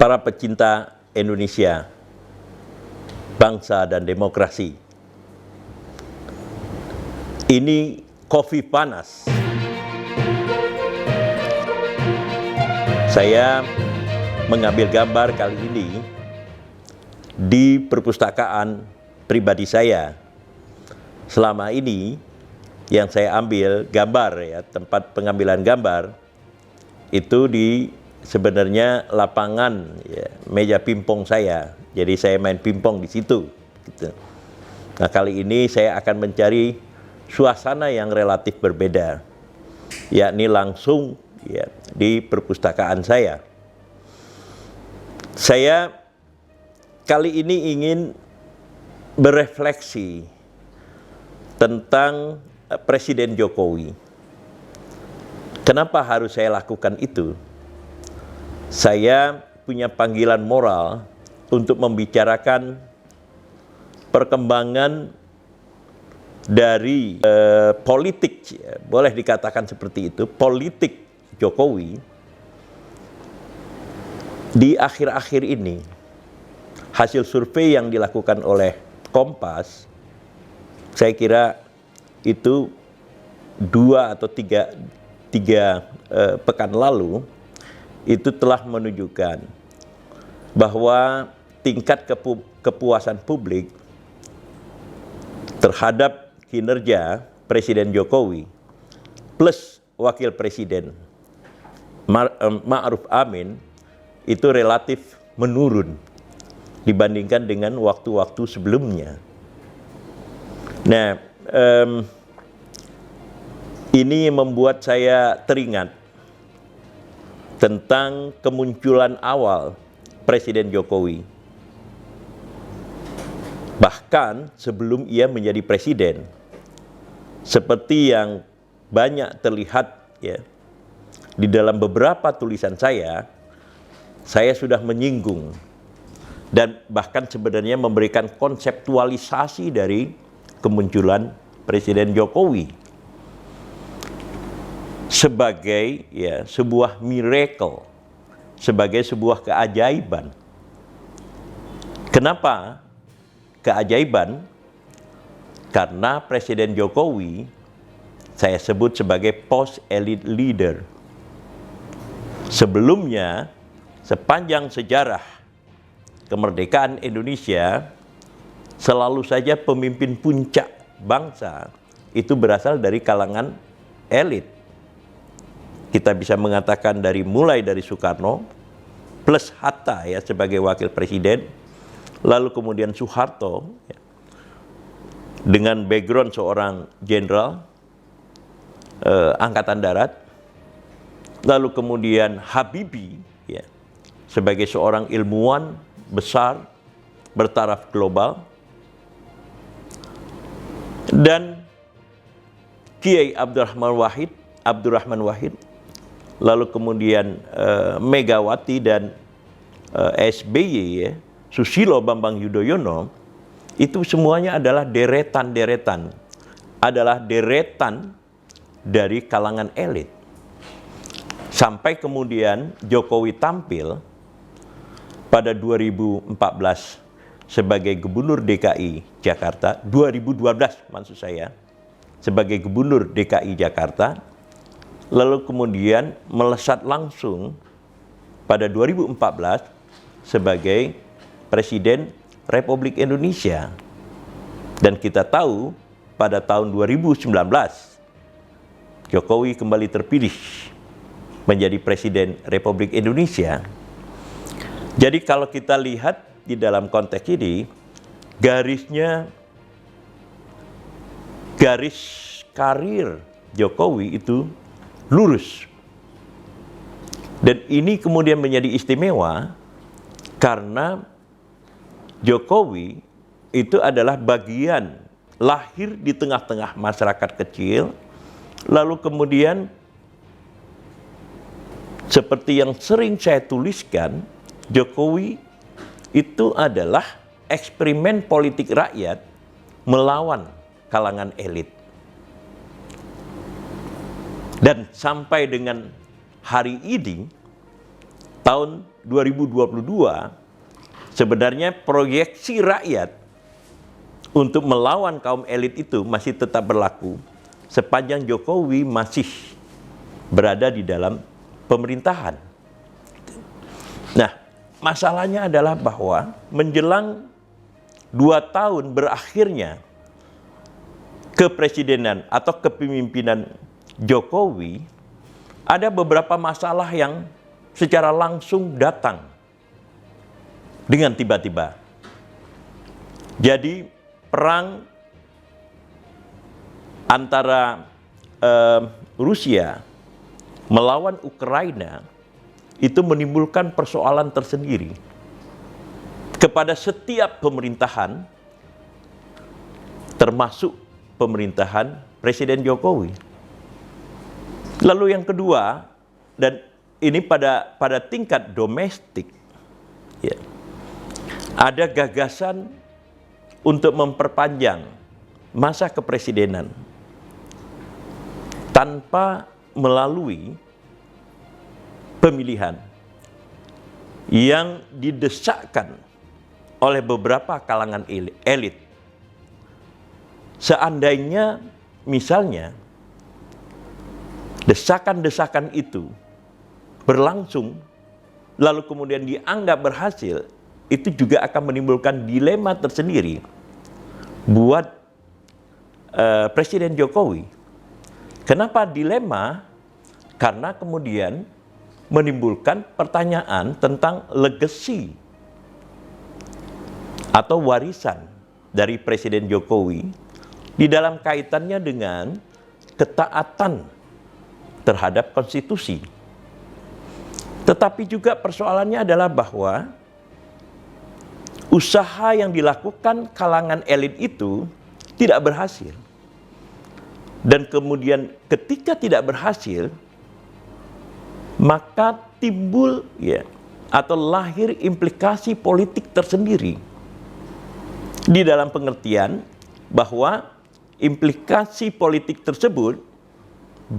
Para pecinta Indonesia, bangsa dan demokrasi. Ini kopi panas. Saya mengambil gambar kali ini di perpustakaan pribadi saya. Selama ini yang saya ambil gambar, ya, tempat pengambilan gambar itu di sebenarnya lapangan, ya, meja pingpong saya. Jadi saya main pingpong di situ. Gitu. Nah, kali ini saya akan mencari suasana yang relatif berbeda, yakni langsung, ya, di perpustakaan saya. Saya kali ini ingin berefleksi tentang Presiden Jokowi. Kenapa harus saya lakukan itu? Saya punya panggilan moral untuk membicarakan perkembangan dari politik, ya, boleh dikatakan seperti itu, politik Jokowi di akhir-akhir ini. Hasil survei yang dilakukan oleh Kompas, saya kira itu 2 atau 3 pekan lalu, itu telah menunjukkan bahwa tingkat kepuasan publik terhadap kinerja Presiden Jokowi plus Wakil Presiden Ma'ruf Amin itu relatif menurun dibandingkan dengan waktu-waktu sebelumnya. Nah, ini membuat saya teringat tentang kemunculan awal Presiden Jokowi. Bahkan sebelum ia menjadi presiden, seperti yang banyak terlihat, ya, di dalam beberapa tulisan saya sudah menyinggung dan bahkan sebenarnya memberikan konseptualisasi dari kemunculan Presiden Jokowi sebagai, ya, sebuah miracle, sebagai sebuah keajaiban. Kenapa keajaiban? Karena Presiden Jokowi saya sebut sebagai post-elite leader. Sebelumnya, sepanjang sejarah kemerdekaan Indonesia, selalu saja pemimpin puncak bangsa itu berasal dari kalangan elit. Kita bisa mengatakan mulai dari Soekarno plus Hatta, ya, sebagai wakil presiden, lalu kemudian Soeharto, ya, dengan background seorang jenderal angkatan darat, lalu kemudian Habibie, ya, sebagai seorang ilmuwan besar bertaraf global, dan Kiai Abdurrahman Wahid, lalu kemudian Megawati dan SBY, ya, Susilo Bambang Yudhoyono, itu semuanya adalah deretan dari kalangan elit. Sampai kemudian Jokowi tampil pada 2014 sebagai Gubernur DKI Jakarta, 2012 maksud saya, sebagai Gubernur DKI Jakarta, lalu kemudian melesat langsung pada 2014 sebagai Presiden Republik Indonesia. Dan kita tahu pada tahun 2019 Jokowi kembali terpilih menjadi Presiden Republik Indonesia. Jadi kalau kita lihat di dalam konteks ini, garis karir Jokowi itu lurus. Dan ini kemudian menjadi istimewa karena Jokowi itu adalah bagian lahir di tengah-tengah masyarakat kecil, lalu kemudian seperti yang sering saya tuliskan, Jokowi itu adalah eksperimen politik rakyat melawan kalangan elit. Dan sampai dengan hari ini, tahun 2022, sebenarnya proyeksi rakyat untuk melawan kaum elit itu masih tetap berlaku sepanjang Jokowi masih berada di dalam pemerintahan. Nah, masalahnya adalah bahwa menjelang 2 tahun berakhirnya kepresidenan atau kepemimpinan Jokowi, ada beberapa masalah yang secara langsung datang dengan tiba-tiba. Jadi perang antara Rusia melawan Ukraina itu menimbulkan persoalan tersendiri kepada setiap pemerintahan, termasuk pemerintahan Presiden Jokowi. Lalu yang kedua, dan ini pada tingkat domestik, ya, ada gagasan untuk memperpanjang masa kepresidenan tanpa melalui pemilihan yang didesakkan oleh beberapa kalangan elit. Seandainya misalnya desakan-desakan itu berlangsung lalu kemudian dianggap berhasil, itu juga akan menimbulkan dilema tersendiri buat Presiden Jokowi. Kenapa dilema? Karena kemudian menimbulkan pertanyaan tentang legacy atau warisan dari Presiden Jokowi di dalam kaitannya dengan ketaatan terhadap konstitusi. Tetapi juga persoalannya adalah bahwa usaha yang dilakukan kalangan elit itu tidak berhasil. Dan kemudian ketika tidak berhasil, maka timbul atau lahir implikasi politik tersendiri. Di dalam pengertian bahwa implikasi politik tersebut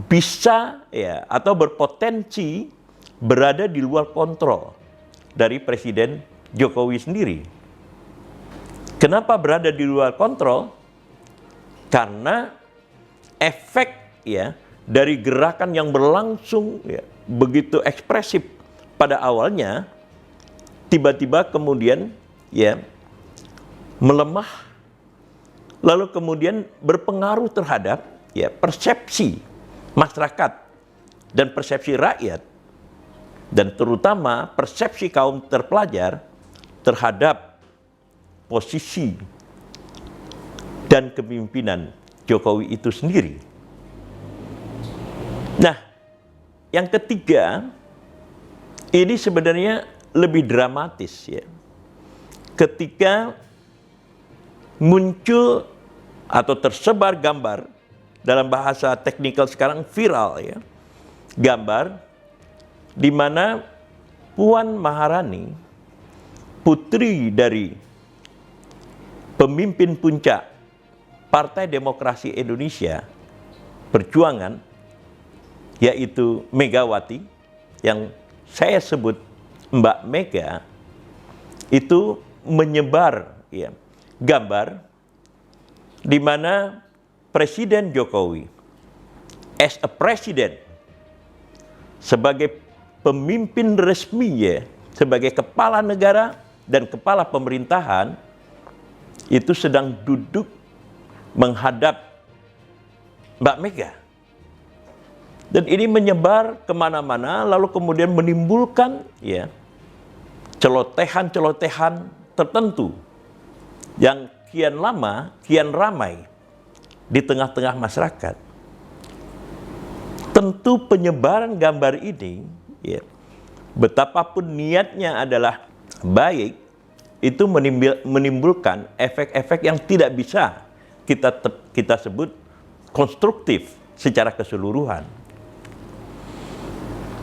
bisa atau berpotensi berada di luar kontrol dari Presiden Jokowi sendiri. Kenapa berada di luar kontrol? Karena efek dari gerakan yang berlangsung begitu ekspresif pada awalnya, tiba-tiba kemudian melemah, lalu kemudian berpengaruh terhadap persepsi masyarakat dan persepsi rakyat, dan terutama persepsi kaum terpelajar terhadap posisi dan kepemimpinan Jokowi itu sendiri. Nah, yang ketiga, ini sebenarnya lebih dramatis ketika muncul atau tersebar gambar, dalam bahasa teknikal sekarang viral gambar di mana Puan Maharani, putri dari pemimpin puncak Partai Demokrasi Indonesia Perjuangan, yaitu Megawati, yang saya sebut Mbak Mega, itu menyebar gambar di mana Presiden Jokowi as a president, sebagai pemimpin resmi sebagai kepala negara dan kepala pemerintahan, itu sedang duduk menghadap Mbak Mega. Dan ini menyebar kemana-mana, lalu kemudian menimbulkan celotehan-celotehan tertentu yang kian lama, kian ramai di tengah-tengah masyarakat. Tentu penyebaran gambar ini, betapapun niatnya adalah baik, itu menimbulkan efek-efek yang tidak bisa kita sebut konstruktif secara keseluruhan.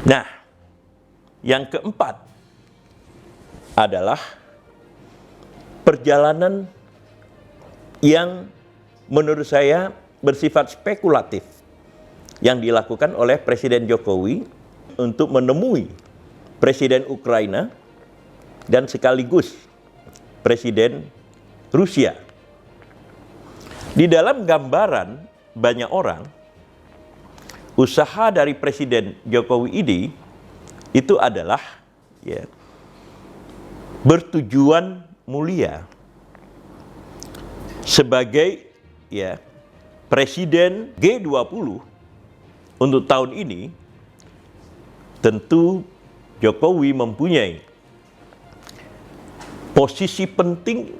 Nah, yang keempat adalah perjalanan yang menurut saya bersifat spekulatif yang dilakukan oleh Presiden Jokowi untuk menemui Presiden Ukraina dan sekaligus Presiden Rusia. Di dalam gambaran banyak orang, usaha dari Presiden Jokowi ini itu adalah bertujuan mulia sebagai Presiden G20 untuk tahun ini. Tentu Jokowi mempunyai posisi penting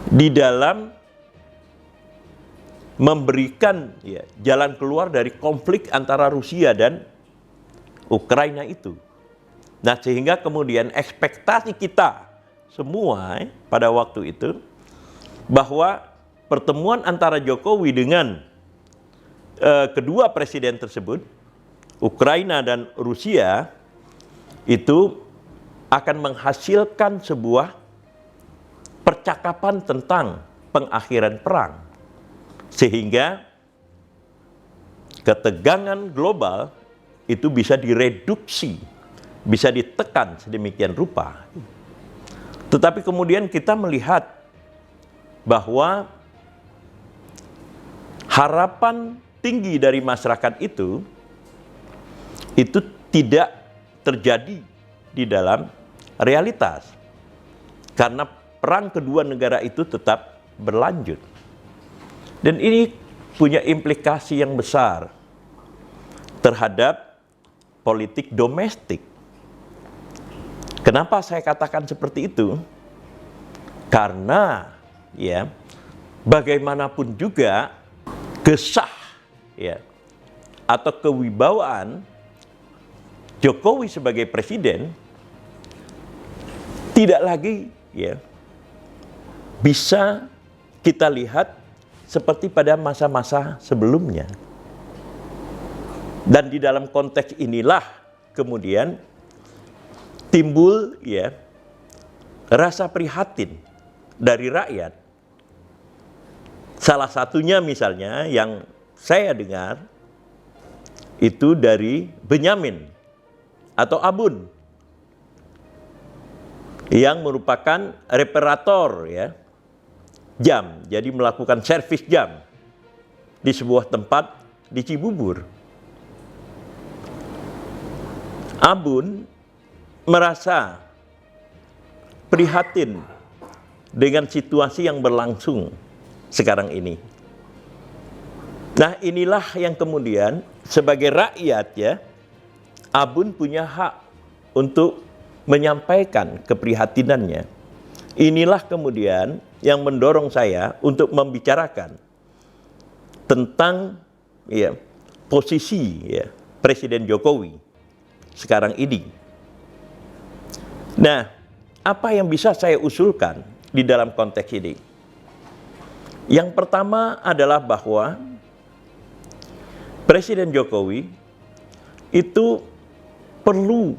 di dalam memberikan jalan keluar dari konflik antara Rusia dan Ukraina itu. Nah, sehingga kemudian ekspektasi kita semua pada waktu itu bahwa pertemuan antara Jokowi dengan kedua presiden tersebut, Ukraina dan Rusia, itu akan menghasilkan sebuah percakapan tentang pengakhiran perang. Sehingga ketegangan global itu bisa direduksi, bisa ditekan sedemikian rupa. Tetapi kemudian kita melihat bahwa harapan tinggi dari masyarakat itu tidak terjadi di dalam realitas. Karena perang kedua negara itu tetap berlanjut. Dan ini punya implikasi yang besar terhadap politik domestik. Kenapa saya katakan seperti itu? Karena bagaimanapun juga gesah atau kewibawaan Jokowi sebagai presiden tidak lagi bisa kita lihat seperti pada masa-masa sebelumnya. Dan di dalam konteks inilah kemudian timbul rasa prihatin dari rakyat. Salah satunya misalnya yang saya dengar itu dari Benyamin atau Abun yang merupakan reparator jam, jadi melakukan servis jam di sebuah tempat di Cibubur. Abun merasa prihatin dengan situasi yang berlangsung sekarang ini. Nah, inilah yang kemudian sebagai rakyat Abun punya hak untuk menyampaikan keprihatinannya. Inilah kemudian yang mendorong saya untuk membicarakan tentang posisi Presiden Jokowi sekarang ini. Nah, apa yang bisa saya usulkan di dalam konteks ini? Yang pertama adalah bahwa Presiden Jokowi itu perlu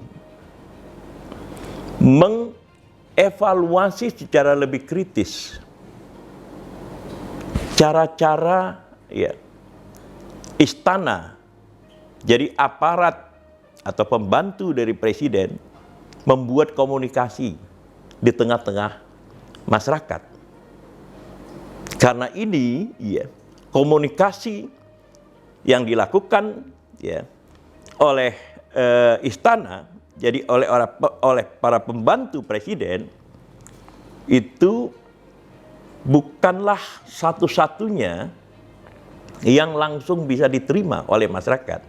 mengevaluasi secara lebih kritis cara-cara istana, jadi aparat atau pembantu dari presiden membuat komunikasi di tengah-tengah masyarakat. Karena ini komunikasi yang dilakukan oleh istana, jadi oleh para pembantu presiden, itu bukanlah satu-satunya yang langsung bisa diterima oleh masyarakat.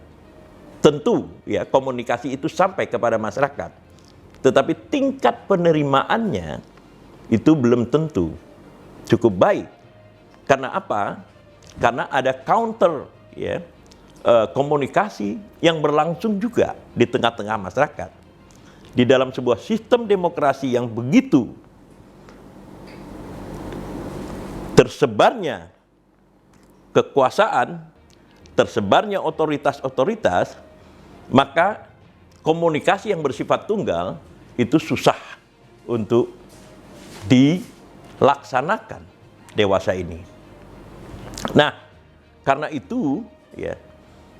Tentu komunikasi itu sampai kepada masyarakat, tetapi tingkat penerimaannya itu belum tentu cukup baik. Karena apa? Karena ada counter komunikasi yang berlangsung juga di tengah-tengah masyarakat. Di dalam sebuah sistem demokrasi yang begitu tersebarnya kekuasaan, tersebarnya otoritas-otoritas, maka komunikasi yang bersifat tunggal itu susah untuk dilaksanakan dewasa ini. Nah, karena itu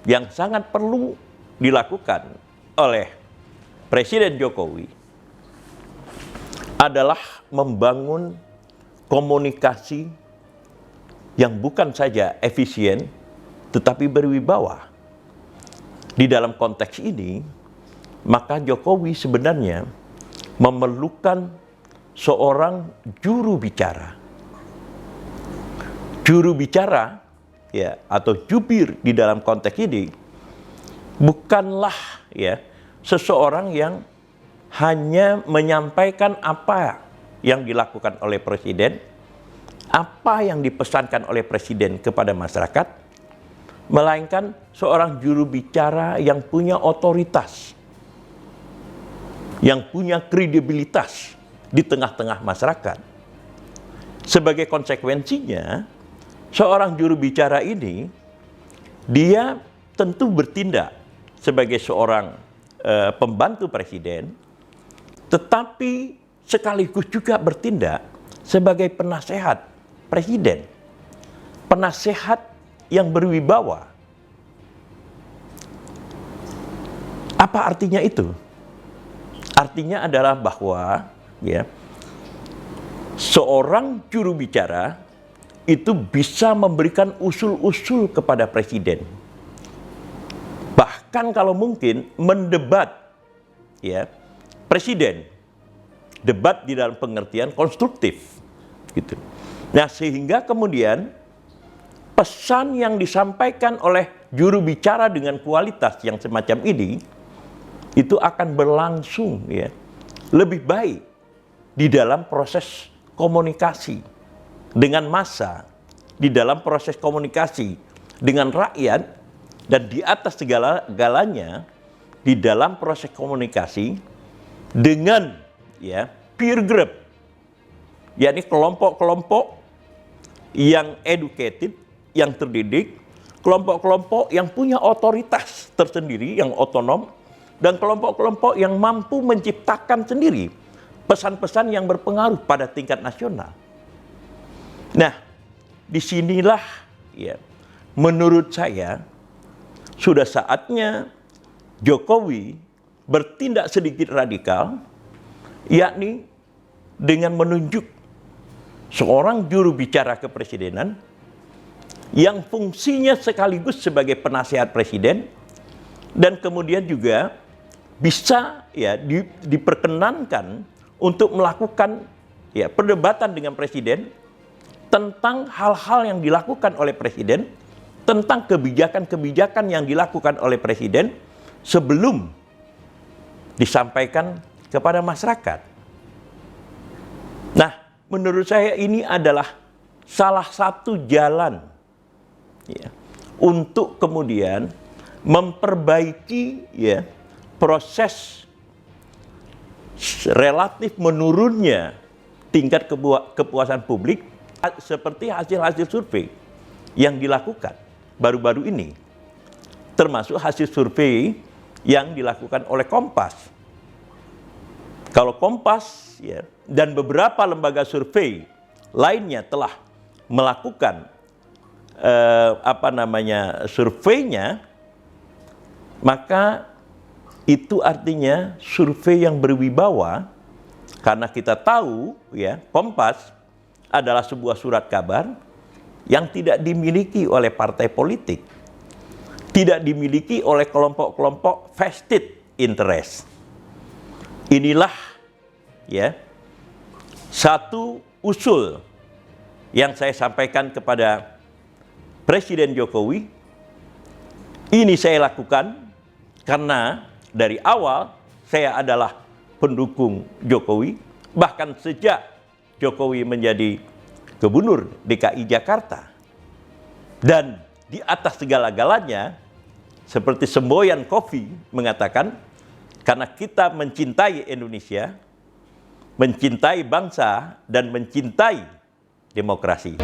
yang sangat perlu dilakukan oleh Presiden Jokowi adalah membangun komunikasi yang bukan saja efisien, tetapi berwibawa. Di dalam konteks ini, maka Jokowi sebenarnya memerlukan seorang juru bicara. Juru bicara, ya, atau jubir di dalam konteks ini bukanlah, ya, seseorang yang hanya menyampaikan apa yang dilakukan oleh presiden, apa yang dipesankan oleh presiden kepada masyarakat, melainkan seorang juru bicara yang punya otoritas, yang punya kredibilitas di tengah-tengah masyarakat. Sebagai konsekuensinya, seorang juru bicara ini, dia tentu bertindak sebagai seorang pembantu presiden, tetapi sekaligus juga bertindak sebagai penasehat presiden. Penasehat yang berwibawa. Apa artinya itu? Artinya adalah bahwa, ya, seorang juru bicara itu bisa memberikan usul-usul kepada presiden. Bahkan kalau mungkin mendebat, ya, presiden. Debat di dalam pengertian konstruktif, gitu. Nah, sehingga kemudian pesan yang disampaikan oleh juru bicara dengan kualitas yang semacam ini itu akan berlangsung, ya, lebih baik di dalam proses komunikasi dengan massa, di dalam proses komunikasi dengan rakyat, dan di atas segala-galanya di dalam proses komunikasi dengan, ya, peer group, yakni kelompok-kelompok yang educated, yang terdidik, kelompok-kelompok yang punya otoritas tersendiri, yang otonom, dan kelompok-kelompok yang mampu menciptakan sendiri pesan-pesan yang berpengaruh pada tingkat nasional. Nah, disinilah, ya, menurut saya sudah saatnya Jokowi bertindak sedikit radikal, yakni dengan menunjuk seorang juru bicara kepresidenan yang fungsinya sekaligus sebagai penasehat presiden, dan kemudian juga bisa, ya, diperkenankan untuk melakukan, ya, perdebatan dengan presiden tentang hal-hal yang dilakukan oleh presiden, tentang kebijakan-kebijakan yang dilakukan oleh presiden sebelum disampaikan kepada masyarakat. Nah, menurut saya ini adalah salah satu jalan, ya, untuk kemudian memperbaiki, ya, proses relatif menurunnya tingkat kepuasan publik seperti hasil-hasil survei yang dilakukan baru-baru ini, termasuk hasil survei yang dilakukan oleh Kompas. Kalau Kompas, ya, dan beberapa lembaga survei lainnya telah melakukan surveinya, maka itu artinya survei yang berwibawa, karena kita tahu, ya, Kompas adalah sebuah surat kabar yang tidak dimiliki oleh partai politik, tidak dimiliki oleh kelompok-kelompok vested interest. Inilah, ya, satu usul yang saya sampaikan kepada Presiden Jokowi. Ini saya lakukan karena dari awal saya adalah pendukung Jokowi, bahkan sejak Jokowi menjadi Gubernur DKI Jakarta. Dan di atas segala-galanya, seperti semboyan kopi mengatakan, karena kita mencintai Indonesia, mencintai bangsa, dan mencintai demokrasi.